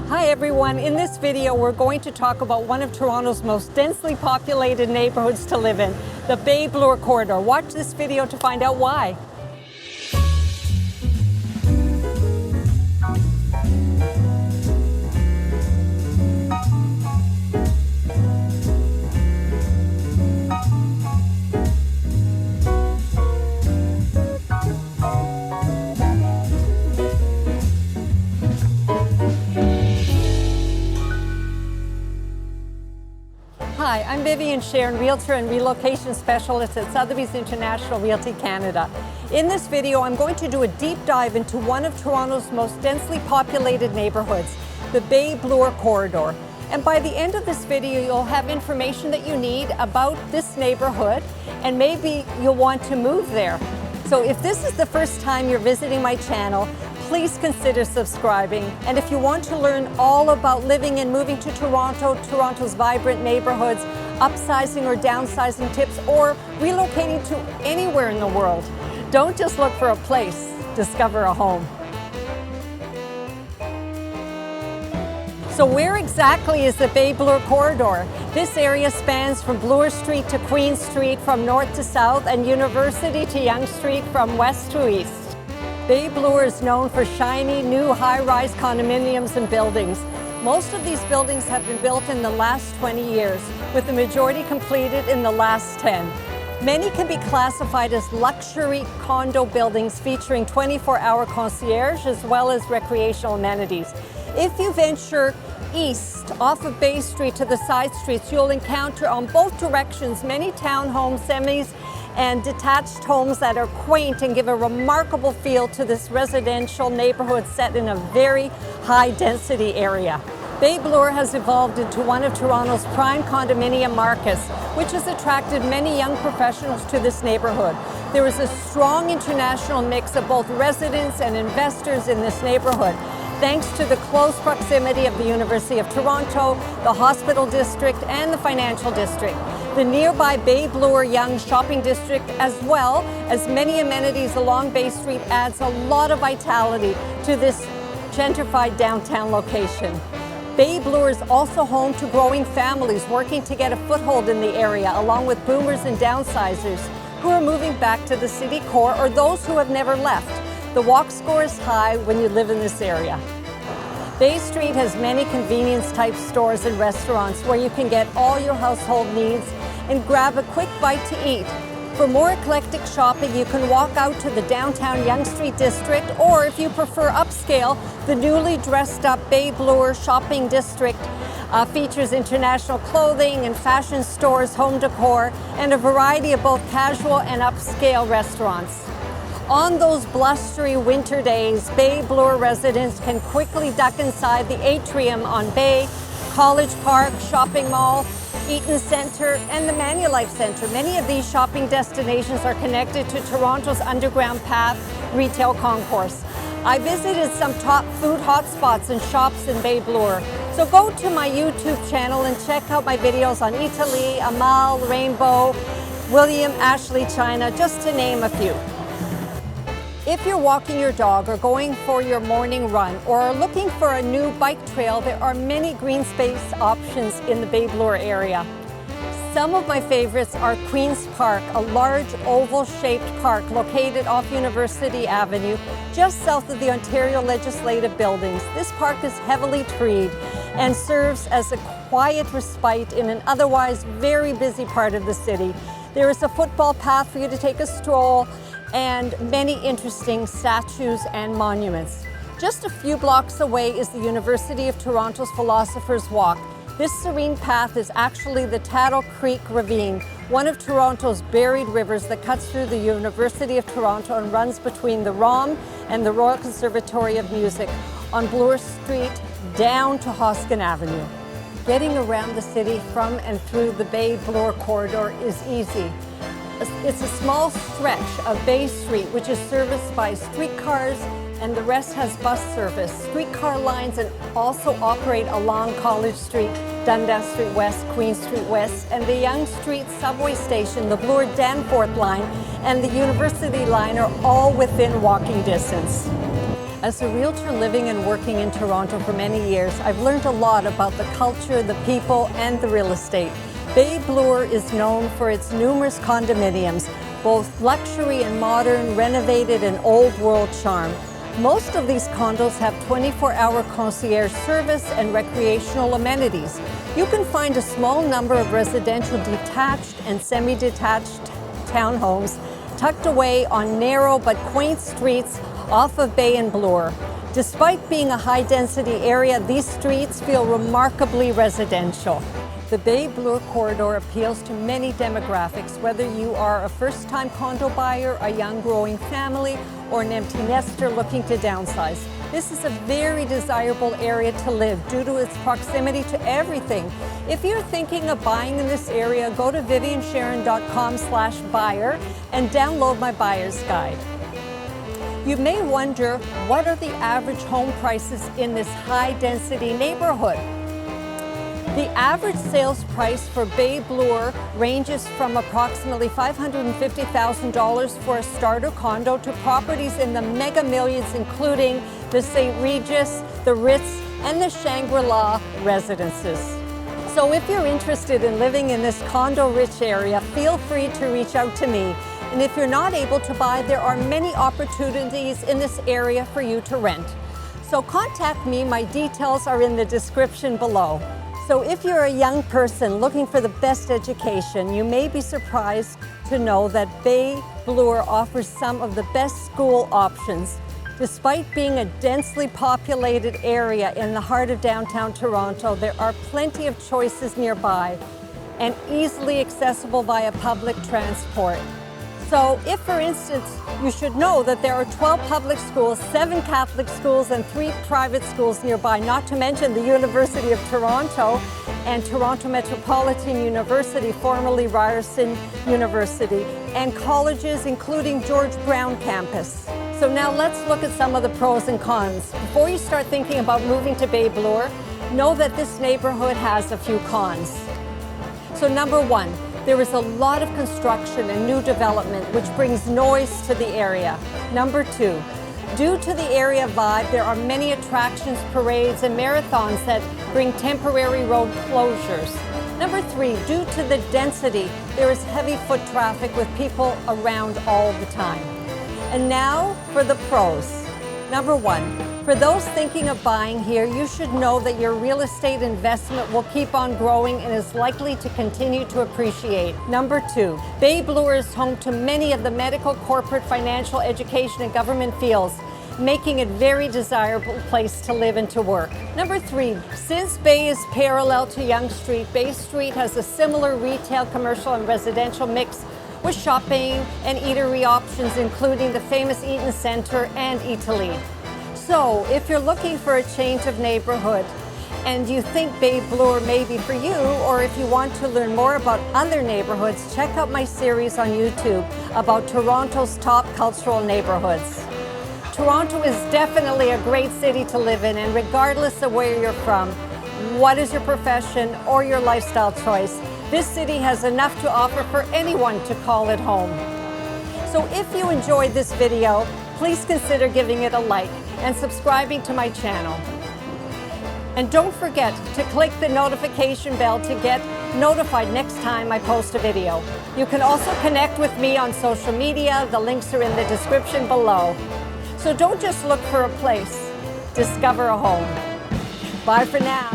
Hi everyone, in this video we're going to talk about one of Toronto's most densely populated neighborhoods to live in, the Bay Bloor Corridor. Watch this video to find out why. Hi, I'm Vivien Sharon, Realtor and Relocation Specialist at Sotheby's International Realty Canada. In this video, I'm going to do a deep dive into one of Toronto's most densely populated neighborhoods, the Bay Bloor Corridor. And by the end of this video, you'll have information that you need about this neighborhood, and maybe you'll want to move there. So if this is the first time you're visiting my channel, please consider subscribing. And if you want to learn all about living and moving to Toronto, Toronto's vibrant neighborhoods, upsizing or downsizing tips, or relocating to anywhere in the world, don't just look for a place, discover a home. So where exactly is the Bay Bloor Corridor? This area spans from Bloor Street to Queen Street from north to south, and University to Yonge Street from west to east. Bay Bloor is known for shiny, new high-rise condominiums and buildings. Most of these buildings have been built in the last 20 years, with the majority completed in the last 10. Many can be classified as luxury condo buildings featuring 24-hour concierge as well as recreational amenities. If you venture east off of Bay Street to the side streets, you'll encounter on both directions many townhomes, semis, and detached homes that are quaint and give a remarkable feel to this residential neighborhood set in a very high density area. Bay Bloor has evolved into one of Toronto's prime condominium markets, which has attracted many young professionals to this neighborhood. There is a strong international mix of both residents and investors in this neighborhood, thanks to the close proximity of the University of Toronto, the Hospital District, and the Financial District. The nearby Bay Bloor Yonge Shopping District, as well as many amenities along Bay Street, adds a lot of vitality to this gentrified downtown location. Bay Bloor is also home to growing families working to get a foothold in the area, along with boomers and downsizers who are moving back to the city core or those who have never left. The walk score is high when you live in this area. Bay Street has many convenience-type stores and restaurants where you can get all your household needs and grab a quick bite to eat. For more eclectic shopping, you can walk out to the downtown Yonge Street district, or if you prefer upscale, the newly dressed up Bay Bloor Shopping District features international clothing and fashion stores, home decor, and a variety of both casual and upscale restaurants. On those blustery winter days, Bay Bloor residents can quickly duck inside the atrium on Bay, College Park, Shopping Mall, Eaton Centre, and the Manulife Centre. Many of these shopping destinations are connected to Toronto's Underground Path retail concourse. I visited some top food hotspots and shops in Bay Bloor. So go to my YouTube channel and check out my videos on Italy, Amal, Rainbow, William, Ashley, China, just to name a few. If you're walking your dog or going for your morning run or are looking for a new bike trail, there are many green space options in the Bay Bloor area. Some of my favorites are Queen's Park, a large oval-shaped park located off University Avenue, just south of the Ontario Legislative Buildings. This park is heavily treed and serves as a quiet respite in an otherwise very busy part of the city. There is a football path for you to take a stroll, and many interesting statues and monuments. Just a few blocks away is the University of Toronto's Philosopher's Walk. This serene path is actually the Tattle Creek Ravine, one of Toronto's buried rivers that cuts through the University of Toronto and runs between the ROM and the Royal Conservatory of Music on Bloor Street down to Hoskin Avenue. Getting around the city from and through the Bay Bloor Corridor is easy. It's a small stretch of Bay Street, which is serviced by streetcars, and the rest has bus service. Streetcar lines and also operate along College Street, Dundas Street West, Queen Street West, and the Yonge Street subway station, the Bloor Danforth line, and the University line are all within walking distance. As a realtor living and working in Toronto for many years, I've learned a lot about the culture, the people, and the real estate. Bay Bloor is known for its numerous condominiums, both luxury and modern, renovated and old world charm. Most of these condos have 24-hour concierge service and recreational amenities. You can find a small number of residential detached and semi-detached townhomes tucked away on narrow but quaint streets off of Bay and Bloor. Despite being a high-density area, these streets feel remarkably residential. The Bay Bloor Corridor appeals to many demographics, whether you are a first-time condo buyer, a young growing family, or an empty nester looking to downsize. This is a very desirable area to live due to its proximity to everything. If you're thinking of buying in this area, go to viviensharon.com/buyer and download my buyer's guide. You may wonder, what are the average home prices in this high-density neighborhood? The average sales price for Bay Bloor ranges from approximately $550,000 for a starter condo to properties in the mega millions, including the St. Regis, the Ritz, and the Shangri-La residences. So if you're interested in living in this condo-rich area, feel free to reach out to me. And if you're not able to buy, there are many opportunities in this area for you to rent. So contact me, my details are in the description below. So if you're a young person looking for the best education, you may be surprised to know that Bay Bloor offers some of the best school options. Despite being a densely populated area in the heart of downtown Toronto, there are plenty of choices nearby and easily accessible via public transport. So if, for instance, you should know that there are 12 public schools, 7 Catholic schools, and 3 private schools nearby, not to mention the University of Toronto and Toronto Metropolitan University, formerly Ryerson University, and colleges including George Brown campus. So now let's look at some of the pros and cons. Before you start thinking about moving to Bay Bloor, know that this neighborhood has a few cons. So number 1, there is a lot of construction and new development, which brings noise to the area. Number 2, due to the area vibe, there are many attractions, parades, and marathons that bring temporary road closures. Number 3, due to the density, there is heavy foot traffic with people around all the time. And now for the pros. Number 1, for those thinking of buying here, you should know that your real estate investment will keep on growing and is likely to continue to appreciate. Number 2, Bay Bloor is home to many of the medical, corporate, financial, education, and government fields, making it a very desirable place to live and to work. Number 3, since Bay is parallel to Yonge Street, Bay Street has a similar retail, commercial, and residential mix with shopping and eatery options, including the famous Eaton Centre and Italy. So if you're looking for a change of neighborhood and you think Bay Bloor may be for you, or if you want to learn more about other neighborhoods, check out my series on YouTube about Toronto's top cultural neighborhoods. Toronto is definitely a great city to live in, and regardless of where you're from, what is your profession or your lifestyle choice, this city has enough to offer for anyone to call it home. So if you enjoyed this video, please consider giving it a like and subscribing to my channel. And don't forget to click the notification bell to get notified next time I post a video. You can also connect with me on social media. The links are in the description below. So don't just look for a place, discover a home. Bye for now.